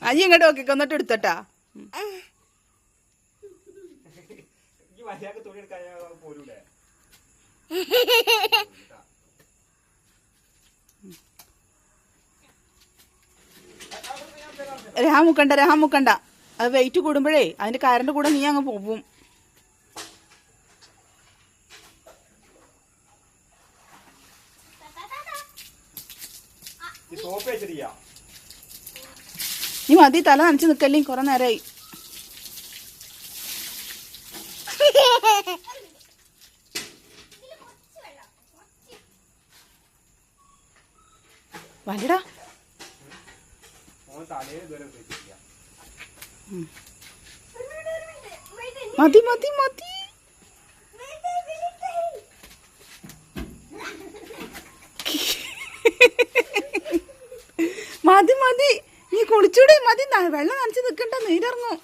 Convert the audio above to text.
അജി ഇങ്ങോട്ട് നോക്കി കൊന്നിട്ട് എടുത്തട്ടാ. രഹാ മുക്കണ്ട. അത് വെയിറ്റ് കൂടുമ്പോഴേ അതിന്റെ കയറിന്റെ കൂടെ നീ അങ്ങ് പോവും. നീ മതി, തല നനച്ച് നിക്കല്ലേ, കൊറേ നേരമായി. വലടാ മതി മതി മതി. മതി മതി, നീ കുളിച്ചൂടെ? മതി, വെള്ളം നനച്ച് നിക്കണ്ട, നീരിറങ്ങും.